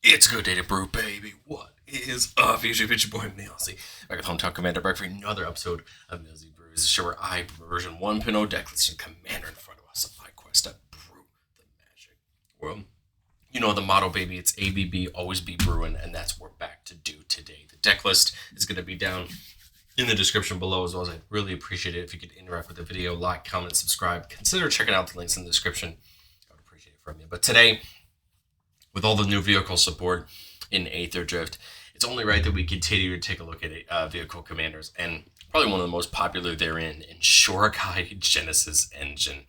It's a good day to brew, baby. What is up? Usually, it's your boy Nailsy. Back at Hometown Commander, back for another episode of Nailsy Brews. Show where I brew version 1.0 deck. Let's just Commander in front of us. A my quest to brew the magic. Well, you know the motto, baby. It's ABB, always be brewing, and that's what we're back to do today. The deck list is going to be down in the description below, as well as I'd really appreciate it if you could interact with the video, like, comment, subscribe. Consider checking out the links in the description. I would appreciate it from you. But today, with all the new vehicle support in Aether Drift, it's only right that we continue to take a look at vehicle commanders, and probably one of the most popular therein in Shorikai Genesis Engine.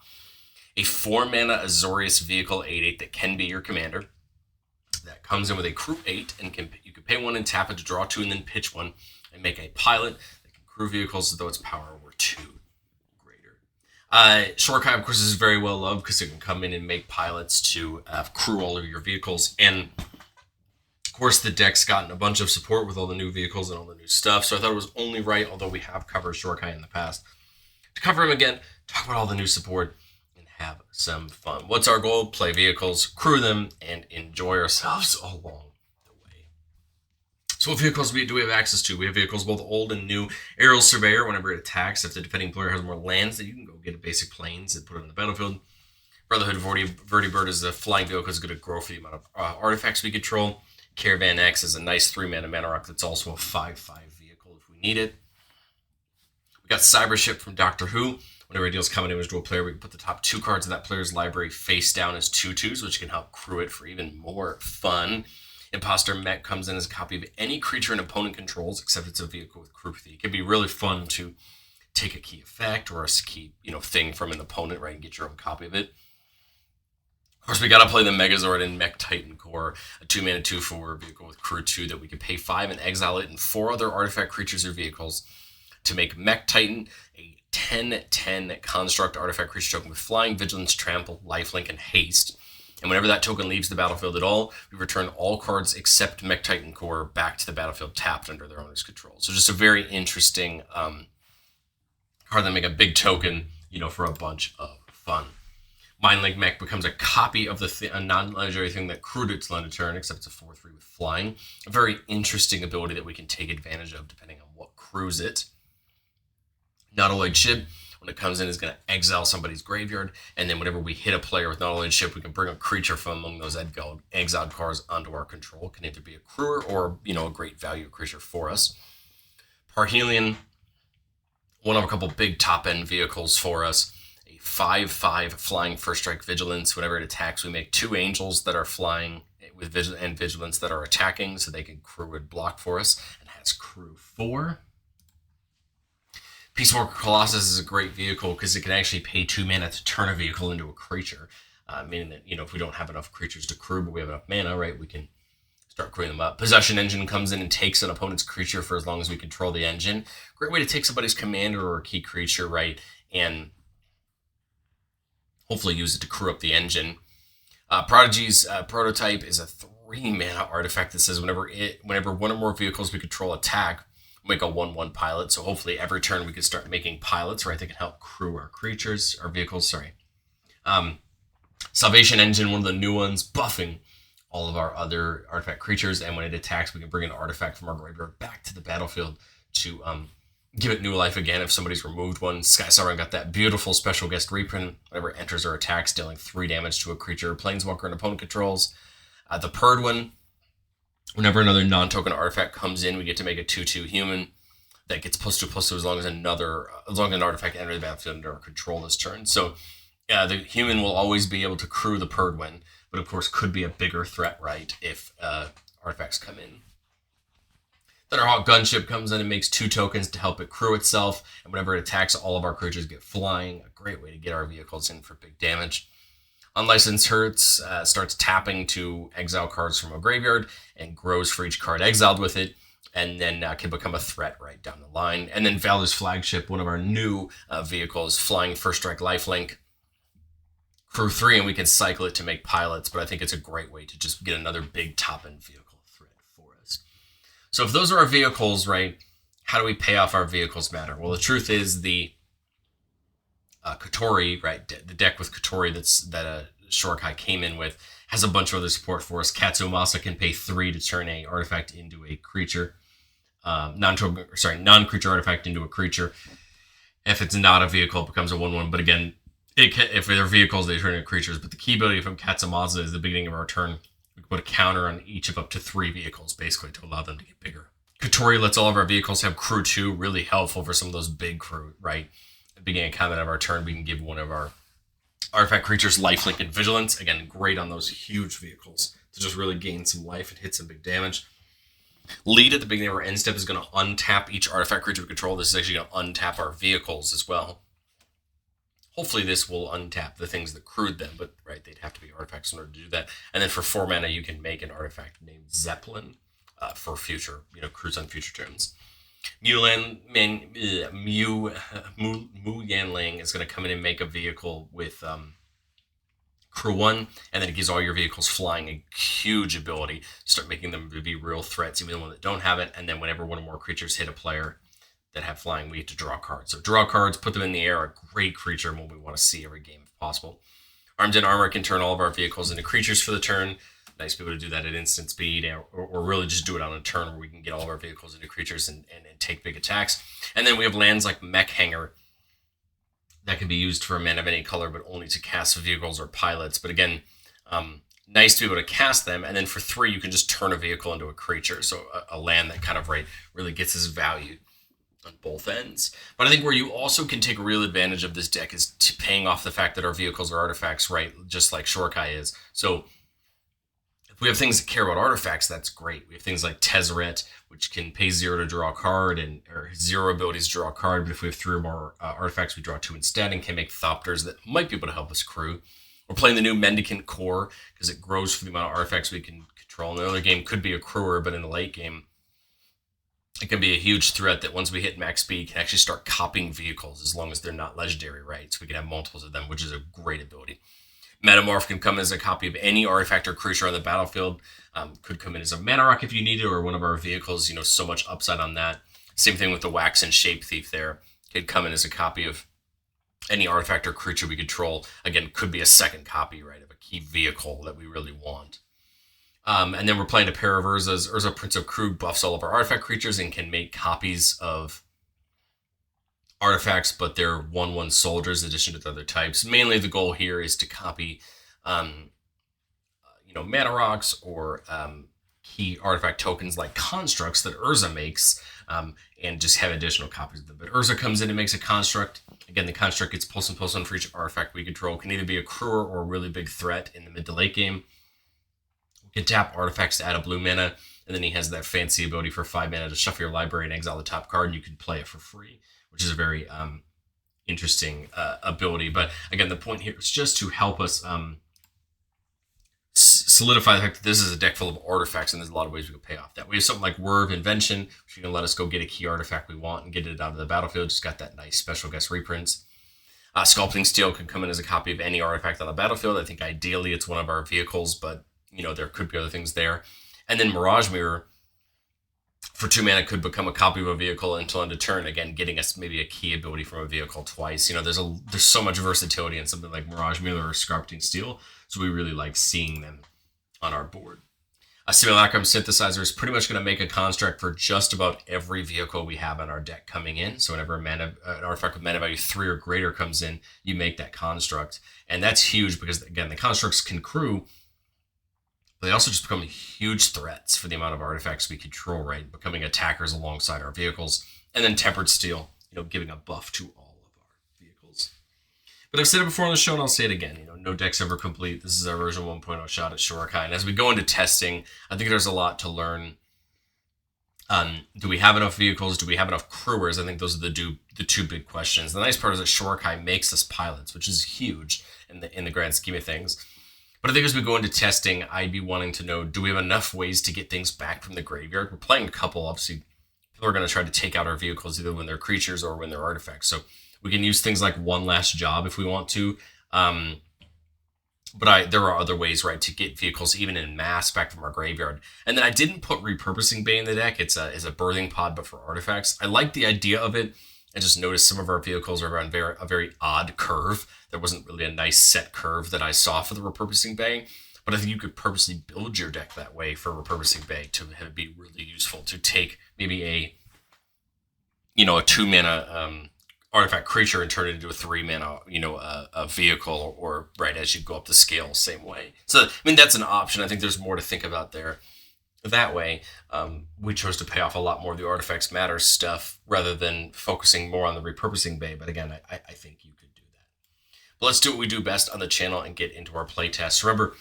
A 4-mana Azorius vehicle 8/8 that can be your commander. That comes in with a crew 8, and you can pay 1 and tap it to draw 2 and then pitch 1, and make a pilot that can crew vehicles as though its power were 2 greater. Shorikai, of course, is very well loved because it can come in and make pilots to crew all of your vehicles. And, of course, the deck's gotten a bunch of support with all the new vehicles and all the new stuff. So I thought it was only right, although we have covered Shorikai in the past, to cover him again, talk about all the new support, and have some fun. What's our goal? Play vehicles, crew them, and enjoy ourselves along the way. So what vehicles do we have access to? We have vehicles both old and new. Aerial Surveyor, whenever it attacks, if the defending player has more lands, then you can go get a basic planes and put it on the battlefield. Brotherhood Vertibird is a flying vehicle that's going to grow for the amount of artifacts we control. Caravan X is a nice 3-mana rock that's also a 5/5 vehicle if we need it. We got Cybership from Doctor Who. Whenever it deals common damage to a player, we can put the top 2 cards of that player's library face down as 2/2s, which can help crew it for even more fun. Imposter Mech comes in as a copy of any creature an opponent controls, except it's a vehicle with crew. It can be really fun to take a key effect or a key thing from an opponent, right, and get your own copy of it. Of course, we got to play the Megazord and Mech Titan Core, a 2-mana 2/4 vehicle with crew 2 that we can pay 5 and exile it and 4 other artifact creatures or vehicles to make Mech Titan a 10/10 construct artifact creature token with flying, vigilance, trample, lifelink, and haste. And whenever that token leaves the battlefield at all, we return all cards except Mech Titan Core back to the battlefield tapped under their owner's control. So just a very interesting card that make a big token, for a bunch of fun. Mindlink Mech becomes a copy of a non-legendary thing that crewed its land a turn, except it's a 4/3 with flying. A very interesting ability that we can take advantage of depending on what crews it. Nautiloid Ship, when it comes in, is going to exile somebody's graveyard, and then whenever we hit a player with Nautiloid Ship, we can bring a creature from among those exiled cards onto our control. It can either be a crewer or, a great value creature for us. Parhelion, one of a couple big top-end vehicles for us. A 5/5 flying first strike vigilance. Whenever it attacks, we make 2 angels that are flying with vigilance that are attacking, so they can crew and block for us, and has crew 4. Peacewalker Colossus is a great vehicle because it can actually pay 2 mana to turn a vehicle into a creature, meaning that, if we don't have enough creatures to crew, but we have enough mana, right, we can start crewing them up. Possession Engine comes in and takes an opponent's creature for as long as we control the engine. Great way to take somebody's commander or a key creature, right, and hopefully use it to crew up the engine. Prodigy's Prototype is a 3-mana artifact that says whenever one or more vehicles we control attack, make a 1/1 pilot. So hopefully every turn we can start making pilots, right? That can help crew our creatures, our vehicles, sorry. Salvation Engine, one of the new ones, buffing all of our other artifact creatures. And when it attacks, we can bring an artifact from our graveyard back to the battlefield to give it new life again if somebody's removed one. Sky Siren got that beautiful special guest reprint. Whenever it enters or attacks, dealing 3 damage to a creature, planeswalker, and opponent controls. The Purred one, whenever another non-token artifact comes in, we get to make a 2/2 human that gets +2/+2 as long as an artifact enters the battlefield under our control this turn. So the human will always be able to crew the Purred one, but of course could be a bigger threat, right, if artifacts come in. Thunderhawk Gunship comes in and makes 2 tokens to help it crew itself, and whenever it attacks, all of our creatures get flying. A great way to get our vehicles in for big damage. Unlicensed Hurts starts tapping to exile cards from a graveyard and grows for each card exiled with it, and then can become a threat right down the line. And then Valor's Flagship, one of our new vehicles, flying first strike lifelink, crew 3, and we can cycle it to make pilots, but I think it's a great way to just get another big top-end vehicle threat for us. So if those are our vehicles, right, how do we pay off our vehicles matter? Well, the truth is the Kotori, right? The deck with Kotori that Shorikai came in with Has a bunch of other support for us. Katsumasa can pay 3 to turn a artifact into a creature. Non-creature artifact into a creature. If it's not a vehicle, it becomes a 1/1. But again, if they're vehicles, they turn into creatures. But the key ability from Katsumasa is the beginning of our turn. We can put a counter on each of up to 3 vehicles, basically, to allow them to get bigger. Katori lets all of our vehicles have crew 2, really helpful for some of those big crew, right? At the beginning of combat of our turn, we can give one of our artifact creatures lifelink and vigilance. Again, great on those huge vehicles to just really gain some life and hit some big damage. Lead at the beginning of our end step is going to untap each artifact creature we control. This is actually going to untap our vehicles as well. Hopefully this will untap the things that crewed them, but right, they'd have to be artifacts in order to do that. And then for 4 mana, you can make an artifact named Zeppelin for future, crews on future turns. Mu Yanling is going to come in and make a vehicle with crew 1, and then it gives all your vehicles flying, a huge ability. Start making them to be real threats, even the one that don't have it. And then whenever one or more creatures hit a player that have flying, we get to draw cards. So draw cards, put them in the air, a great creature, and what we want to see every game if possible. Armed and Armor can turn all of our vehicles into creatures for the turn. Nice to be able to do that at instant speed, or really just do it on a turn where we can get all of our vehicles into creatures and take big attacks. And then we have lands like Mech Hanger that can be used for a mana of any color, but only to cast vehicles or pilots. But again, nice to be able to cast them. And then for 3, you can just turn a vehicle into a creature. So a land that kind of really gets its value on both ends. But I think where you also can take real advantage of this deck is paying off the fact that our vehicles are artifacts, right? Just like Shorikai is. So we have things that care about artifacts, that's great. We have things like Tezzeret, which can pay 0 to draw a card, or 0 abilities to draw a card, but if we have 3 or more artifacts, we draw 2 instead, and can make Thopters that might be able to help us crew. We're playing the new Mendicant Core, because it grows for the amount of artifacts we can control. In the early game, could be a crewer, but in the late game, it can be a huge threat that once we hit max speed, can actually start copying vehicles, as long as they're not legendary, right? So we can have multiples of them, which is a great ability. Metamorph can come as a copy of any artifact or creature on the battlefield. Could come in as a mana rock if you need it, or one of our vehicles, so much upside on that. Same thing with the Wax and Shape Thief there. Could come in as a copy of any artifact or creature we control. Again, could be a second copy, right, of a key vehicle that we really want. And then we're playing a pair of Urzas. Urza Prince of Krug buffs all of our artifact creatures and can make copies of artifacts, but they're 1/1 soldiers in addition to the other types. Mainly the goal here is to copy, mana rocks or key artifact tokens like constructs that Urza makes, and just have additional copies of them. But Urza comes in and makes a construct. Again, the construct gets +1/+1 for each artifact we control. Can either be a crewer or a really big threat in the mid to late game. We can tap artifacts to add a blue mana, and then he has that fancy ability for 5 mana to shuffle your library and exile the top card, and you can play it for free, which is a very interesting ability. But again, the point here is just to help us solidify the fact that this is a deck full of artifacts, and there's a lot of ways we can pay off that. We have something like Werve Invention, which is going to let us go get a key artifact we want and get it out of the battlefield. Just got that nice special guest reprints. Sculpting Steel can come in as a copy of any artifact on the battlefield. I think ideally it's one of our vehicles, but there could be other things there. And then Mirage Mirror, for 2 mana, could become a copy of a vehicle until end of turn. Again, getting us maybe a key ability from a vehicle twice. There's so much versatility in something like Mirage Mirror or Sculpting Steel, so we really like seeing them on our board. A Simulacrum Synthesizer is pretty much going to make a construct for just about every vehicle we have on our deck coming in. So whenever an artifact with mana value 3 or greater comes in, you make that construct. And that's huge because, again, the constructs can crew, but they also just become huge threats for the amount of artifacts we control, right? Becoming attackers alongside our vehicles. And then Tempered Steel, giving a buff to all of our vehicles. But I've said it before on the show, and I'll say it again. No deck's ever complete. This is our version 1.0 shot at Shorikai. And as we go into testing, I think there's a lot to learn. Do we have enough vehicles? Do we have enough crewers? I think those are the two big questions. The nice part is that Shorikai makes us pilots, which is huge in the grand scheme of things. But I think as we go into testing, I'd be wanting to know, do we have enough ways to get things back from the graveyard? We're playing a couple, obviously. People are going to try to take out our vehicles either when they're creatures or when they're artifacts. So we can use things like One Last Job if we want to. But there are other ways, right, to get vehicles even in mass back from our graveyard. And then I didn't put Repurposing Bay in the deck. It's a birthing pod, but for artifacts. I like the idea of it. I just noticed some of our vehicles are on a very odd curve. There wasn't really a nice set curve that I saw for the Repurposing Bay. But But I think you could purposely build your deck that way for Repurposing Bay to have it be really useful to take maybe a 2 mana artifact creature and turn it into a 3 mana, a vehicle, or right as you go up the scale, same way. So, I mean, that's an option. I think there's more to think about there. That way, we chose to pay off a lot more of the Artifacts Matter stuff rather than focusing more on the Repurposing Bay. But again, I think you could do that. But let's do what we do best on the channel and get into our playtest. Remember,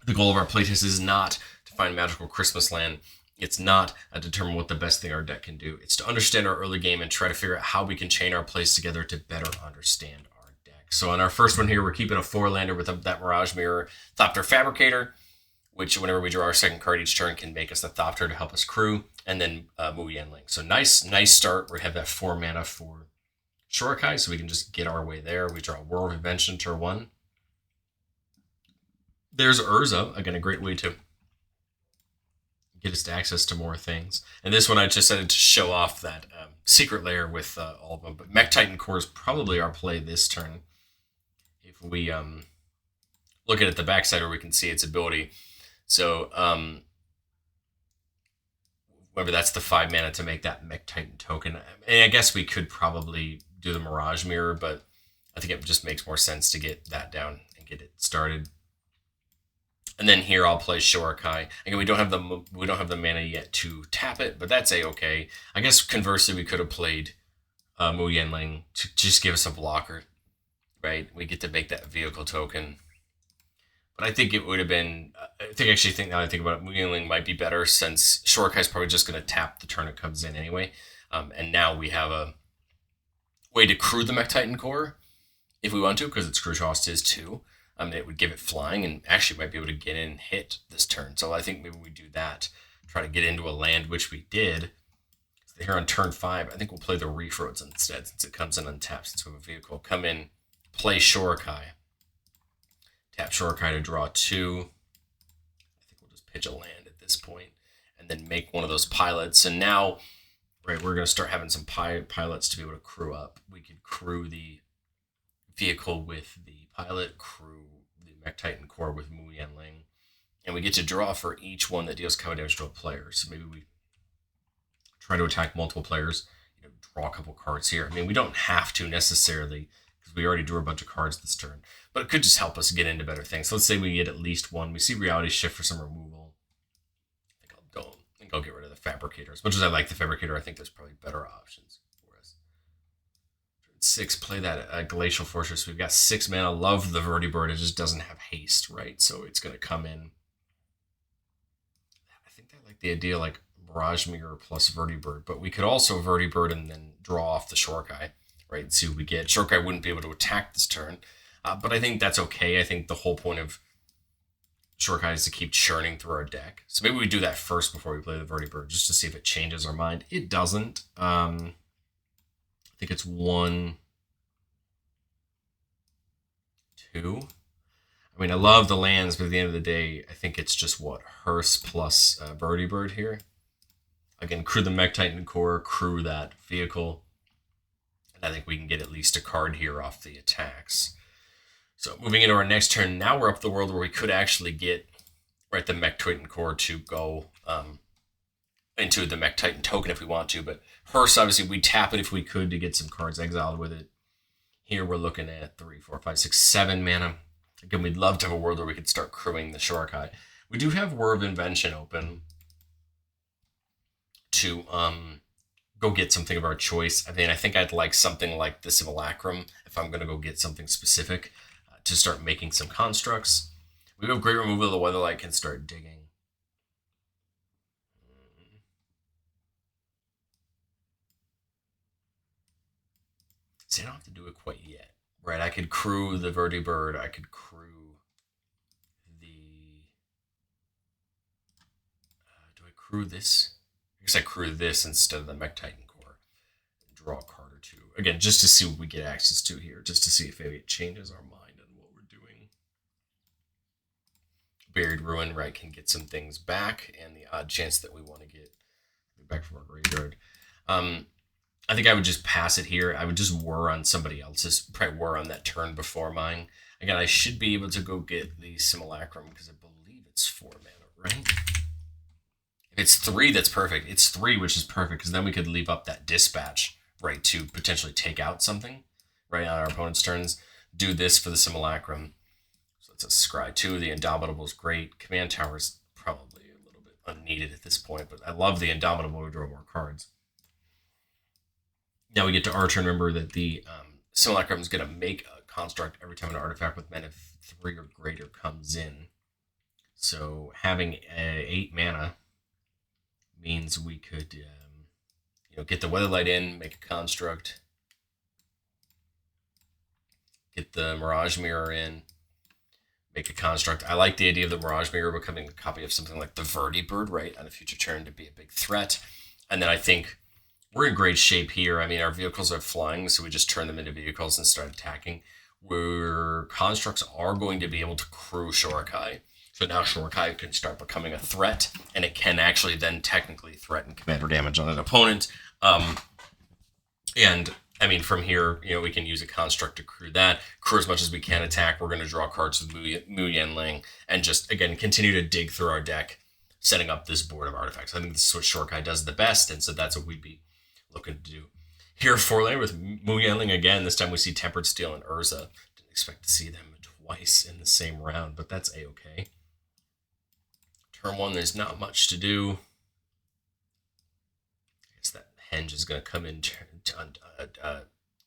the goal of our playtest is not to find magical Christmas land. It's not to determine what the best thing our deck can do. It's to understand our early game and try to figure out how we can chain our plays together to better understand our deck. So on our first one here, we're keeping a 4-lander with that Mirage Mirror, Thopter Fabricator, which whenever we draw our second card each turn can make us the Thopter to help us crew, and then Mu Yanling. So nice start. We have that 4 mana for Shorikai, so we can just get our way there. We draw Whirl of Invention turn 1. There's Urza, again, a great way to get us to access to more things. And this one I just decided to show off that secret layer with all of them. But Mech Titan Core is probably our play this turn. If we look at the backside where we can see its ability. So remember, that's the 5 mana to make that Mech Titan token. And I guess we could probably do the Mirage Mirror, but I think it just makes more sense to get that down and get it started. And then here I'll play Shorikai. Again, we don't have the mana yet to tap it, but that's a-okay. I guess conversely, we could have played Mu Yanling to just give us a blocker, right? We get to make that vehicle token. But I think it would have been, now I think about it, Mu Yanling might be better since Shorikai is probably just going to tap the turn it comes in anyway. And now we have a way to crew the Mech Titan Core if we want to, because its crew cost is 2. It would give it flying and actually might be able to get in and hit this turn. So I think maybe we do that. Try to get into a land, which we did. So here on turn 5, I think we'll play the Reef Roads instead, since it comes in untapped, since we have a vehicle. Come in, play Shorikai. Tap Shorikai to draw 2. I think we'll just pitch a land at this point, and then make one of those pilots. And now, right, we're going to start having some pilots to be able to crew up. We could crew the vehicle with the pilot, crew the Mech Titan Core with Mu Yanling, and we get to draw for each one that deals combat damage to a player. So maybe we try to attack multiple players, draw a couple cards here. I mean, we don't have to necessarily, because we already drew a bunch of cards this turn, but it could just help us get into better things. So let's say we get at least one. We see Reality Shift for some removal. I think I'll get rid of the Fabricator. As much as I like the Fabricator, I think there's probably better options. 6, play that Glacial Fortress. We've got 6 mana. Love the Vertibird. It just doesn't have haste, right? So it's going to come in. I think I like the idea like Mirage Mirror plus Vertibird, but we could also Vertibird and then draw off the Shorikai, right? See what we get. Shorikai wouldn't be able to attack this turn, but I think that's okay. I think the whole point of Shorikai is to keep churning through our deck. So maybe we do that first before we play the Vertibird, just to see if it changes our mind. It doesn't. I think it's 1, 2. I mean, I love the lands, but at the end of the day, I think it's just Hearse plus Vertibird here. Again, crew the Mech Titan Core, crew that vehicle, and I think we can get at least a card here off the attacks. So moving into our next turn, now we're up the world where we could actually get the Mech Titan Core to go into the Mech Titan token if we want to, but Hearse, obviously, we'd tap it if we could to get some cards exiled with it. Here we're looking at 3, 4, 5, 6, 7 mana. Again, we'd love to have a world where we could start crewing the Shorikai. We do have Whirl of Invention open to go get something of our choice. I mean, I think I'd like something like the Simulacrum if I'm going to go get something specific to start making some constructs. We have great removal of the Weatherlight, can start digging. See, I don't have to do it quite yet, right? I could crew the Vertibird. I could crew the... do I crew this? I guess I crew this instead of the Mech Titan Core. Draw a card or 2. Again, just to see what we get access to here. Just to see if maybe it changes our mind on what we're doing. Buried Ruin, right, can get some things back. And the odd chance that we want to get back from our graveyard. I think I would just pass it here. I would just whir on somebody else's, probably whir on that turn before mine. Again, I should be able to go get the Simulacrum because I believe it's 4 mana, right? If it's 3, that's perfect. It's 3, which is perfect because then we could leave up that Dispatch, right, to potentially take out something, right, on our opponent's turns. Do this for the Simulacrum. So it's a Scry 2. The Indomitable is great. Command Tower is probably a little bit unneeded at this point, but I love the Indomitable. We draw more cards. Now we get to our turn. Remember that the Simulacrum is going to make a construct every time an artifact with mana 3 or greater comes in. So having 8 mana means we could, get the Weatherlight in, make a construct, get the Mirage Mirror in, make a construct. I like the idea of the Mirage Mirror becoming a copy of something like the Vertibird, right, on a future turn to be a big threat. And then I think we're in great shape here. I mean, our vehicles are flying, so we just turn them into vehicles and start attacking. Where constructs are going to be able to crew Shorikai. So now Shorikai can start becoming a threat, and it can actually then technically threaten commander damage on an opponent. And I mean, from here, we can use a construct to crew that. Crew as much as we can attack. We're going to draw cards with Mu Yanling and just, again, continue to dig through our deck, setting up this board of artifacts. I think this is what Shorikai does the best, and so that's what we'd be looking to do. Here, 4-lane with Mu Yanling again. This time we see Tempered Steel and Urza. Didn't expect to see them twice in the same round, but that's a-okay. Turn 1, there's not much to do. I guess that Henge is going to come in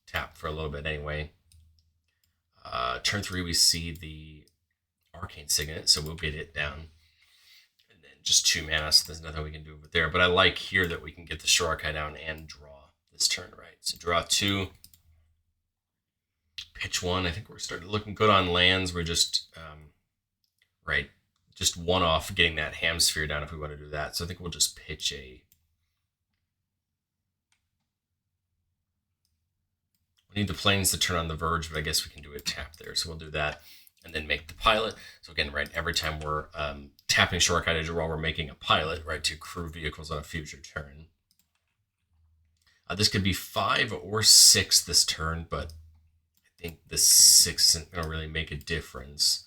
tap for a little bit anyway. Turn 3, we see the Arcane Signet, so we'll get it down. And then just 2 mana, so there's nothing we can do over there. But I like here that we can get the Shorikai down and draw this turn, right? So draw 2, pitch 1. I think we're starting looking good on lands. We're just, just one off getting that Ham Sphere down if we want to do that. So I think we'll just pitch a... We need the Plains to turn on the Verge, but I guess we can do a tap there. So we'll do that and then make the Pilot. So again, right, every time we're tapping Shorikai to draw, we're making a Pilot, right, to crew vehicles on a future turn. This could be 5 or 6 this turn, but I think the 6 isn't going to really make a difference.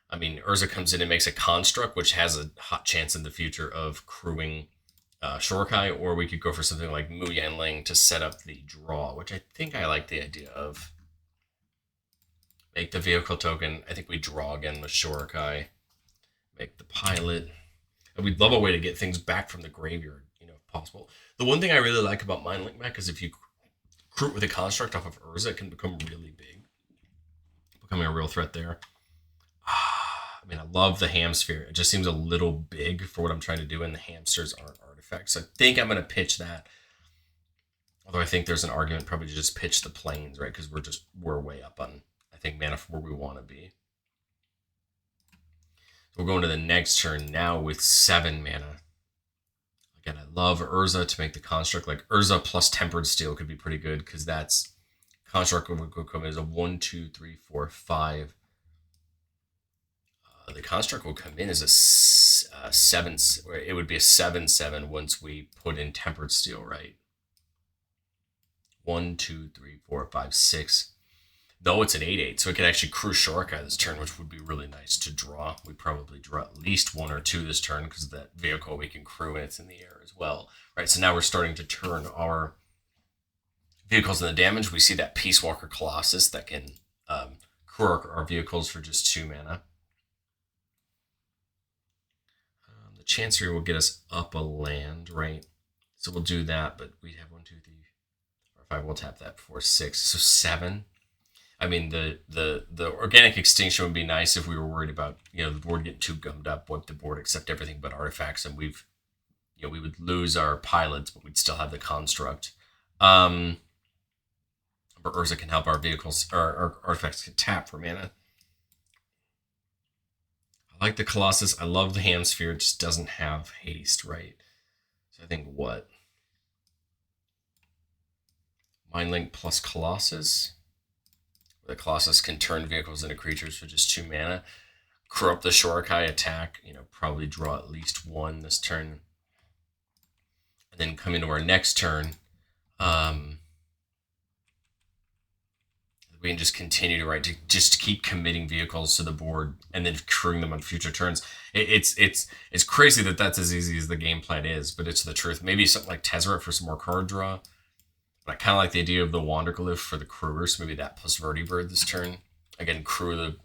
I mean, Urza comes in and makes a construct, which has a hot chance in the future of crewing Shorikai, or we could go for something like Mu Yanling to set up the draw, which I think I like the idea of. Make the vehicle token. I think we draw again with Shorikai. Make the Pilot. And we'd love a way to get things back from the graveyard, if possible. The one thing I really like about Mindlink Mech is if you crew with a construct off of Urza, it can become really big. Becoming a real threat there. I mean, I love the Ham Sphere. It just seems a little big for what I'm trying to do, and the hamsters aren't artifacts. So I think I'm going to pitch that. Although I think there's an argument probably to just pitch the Plains, right? Because we're way up on, I think, mana for where we want to be. So we're going to the next turn now with 7 mana. Again, I love Urza to make the construct. Like Urza plus Tempered Steel could be pretty good because that's construct would come as a 1, 2, 3, 4, 5. The construct will come in as a 7. It would be a 7/7 once we put in Tempered Steel, right? 1, 2, 3, 4, 5, 6. Though it's an 8/8, so it could actually crew Shorikai this turn, which would be really nice to draw. We probably draw at least 1 or 2 this turn because that vehicle we can crew and it's in the air as well, right? So now we're starting to turn our vehicles in the damage. We see that Peace Walker Colossus that can crew our vehicles for just 2 mana. The Chancery will get us up a land, right? So we'll do that, but we have 1, 2, 3, 4, 5. We'll tap that before 6, so 7. I mean, the Organic Extinction would be nice if we were worried about, the board getting too gummed up, wipe the board, accept everything but artifacts, and we would lose our pilots, but we'd still have the construct. But Urza can help our vehicles, or our artifacts can tap for mana. I like the Colossus. I love the Ham Sphere. It just doesn't have haste, right? So I think what? Mindlink plus Colossus. The Colossus can turn vehicles into creatures for just 2 mana. Crew up the Shorikai attack, probably draw at least 1 this turn. And then come into our next turn. The We can just continue to just keep committing vehicles to the board and then crewing them on future turns. It's crazy that that's as easy as the game plan is, but it's the truth. Maybe something like Tezzeret for some more card draw. But I kind of like the idea of the Wanderglyph for the crewers. Maybe that plus Vertibird this turn. Again, crew the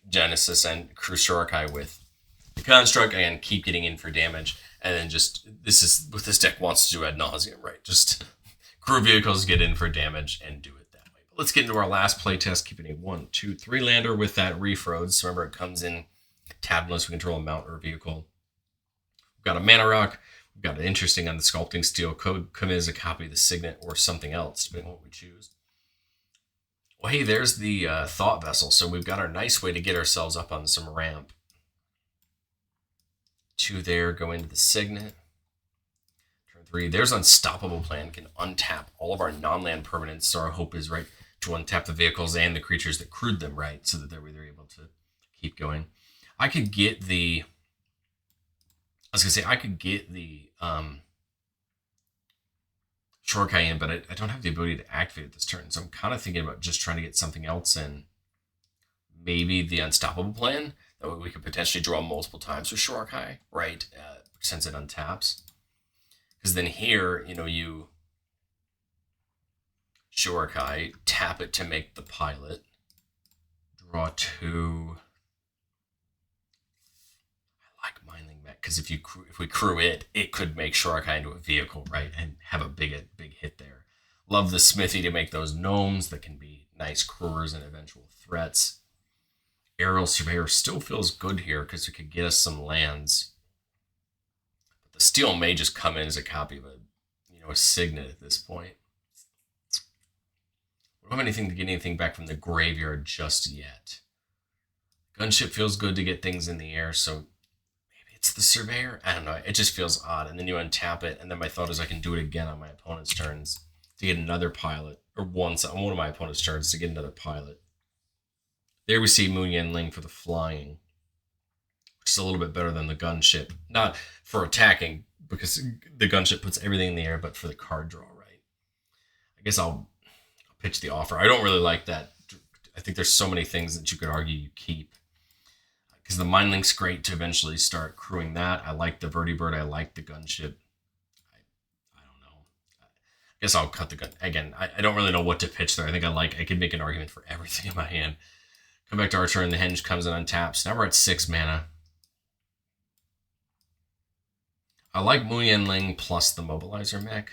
Genesis and crew Shorikai with the Construct. Again, keep getting in for damage. And then just, this is what this deck wants to do ad nauseum, right? Just crew vehicles, get in for damage, and do it that way. But let's get into our last playtest, keeping a 1, 2, 3 lander with that Refroze. So remember, it comes in tapped unless we control a mount or a vehicle. We've got a Mana Rock. We've got an interesting on the Sculpting Steel. Could come in as a copy of the Signet or something else, depending on what we choose. Well, hey, there's the Thought Vessel. So we've got our nice way to get ourselves up on some ramp. 2 there, go into the Signet. Turn 3, there's Unstoppable Plan. Can untap all of our non-land permanents. So our hope is, right, to untap the vehicles and the creatures that crewed them, right, so that they're able to keep going. I could get the Shorikai in, but I don't have the ability to activate it this turn. So I'm kind of thinking about just trying to get something else in. Maybe the Unstoppable Plan. That way we could potentially draw multiple times with Shorikai, right? Since it untaps. Because then here, you Shorikai, tap it to make the pilot. Draw 2. I like Mindling Mech, because if we crew it, it could make Shorikai into a vehicle, right? And have a big hit there. Love the Smithy to make those gnomes that can be nice crewers and eventual threats. Aerial Surveyor still feels good here because it could get us some lands. But the Steel may just come in as a copy of a Signet at this point. We don't have anything to get anything back from the graveyard just yet. Gunship feels good to get things in the air, so maybe it's the Surveyor? I don't know. It just feels odd. And then you untap it, and then my thought is I can do it again on my opponent's turns to get another pilot, or once on one of my opponent's turns to get another pilot. There we see Moon Yanling for the flying, which is a little bit better than the gunship. Not for attacking, because the gunship puts everything in the air, but for the card draw, right? I guess I'll pitch the offer. I don't really like that. I think there's so many things that you could argue you keep. Because the Mindlink's great to eventually start crewing that. I like the Vertibird. I like the gunship. I don't know. I guess I'll cut the gun. Again, I don't really know what to pitch there. I think I could make an argument for everything in my hand. Come back to our turn, the Henge comes in untaps. Now we're at 6 mana. I like Mu Yanling plus the Mobilizer mech.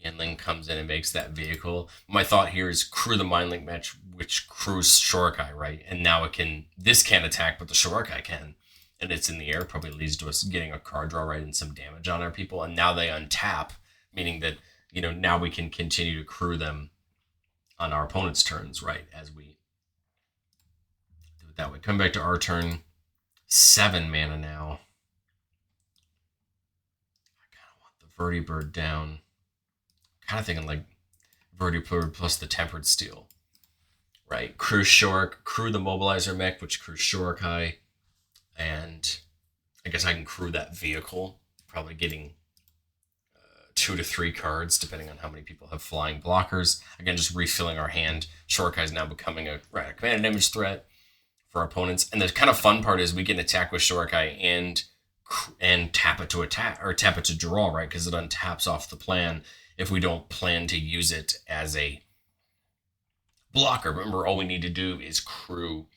Yanling comes in and makes that vehicle. My thought here is crew the Mindlink mech, which crews Shorikai, right? And now this can't attack, but the Shorikai can. And it's in the air, probably leads to us getting a card draw, right, and some damage on our people. And now they untap, meaning that, now we can continue to crew them on our opponent's turns, right, as we that way. Come back to our turn. 7 mana now. I kind of want the Vertibird down. Kind of thinking like Vertibird plus the Tempered Steel. Right? Crew the Mobilizer mech, which crews Shorikai. And I guess I can crew that vehicle. Probably getting 2 to 3 cards, depending on how many people have flying blockers. Again, just refilling our hand. Shorikai is now becoming a command and image threat for our opponents. And the kind of fun part is we can attack with Shorikai and tap it to attack, or tap it to draw, right? Because it untaps off the plan if we don't plan to use it as a blocker. Remember, all we need to do is crew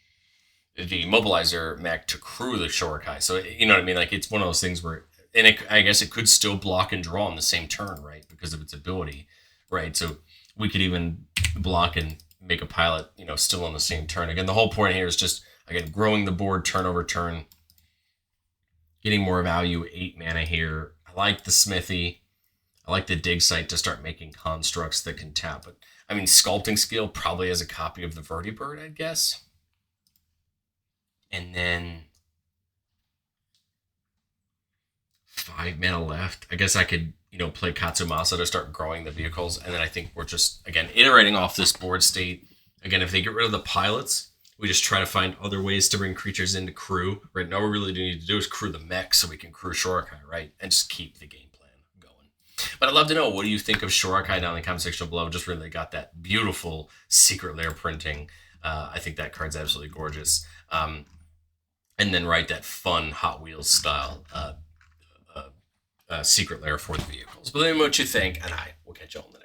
the Mobilizer mech to crew the Shorikai. So, you know what I mean? Like, it's one of those things where, and I guess it could still block and draw on the same turn, right? Because of its ability, right? So we could even block and make a pilot, still on the same turn. Again, the whole point here is just, again, growing the board turn over turn, getting more value, 8 mana here. I like the Smithy. I like the Dig Site to start making constructs that can tap. But, Sculpting Skill probably has a copy of the Vertibird, I guess. And then 5 mana left. I guess I could, play Katsumasa to start growing the vehicles. And then I think we're just, again, iterating off this board state. Again, if they get rid of the pilots, we just try to find other ways to bring creatures into crew. Right now, what we really do need to do is crew the mech so we can crew Shorikai, right? And just keep the game plan going. But I'd love to know, what do you think of Shorikai down in the comment section below? Just really got that beautiful secret layer printing. I think that card's absolutely gorgeous. And then that fun Hot Wheels style secret layer for the vehicles. But let me know what you think, and I will catch you all in the next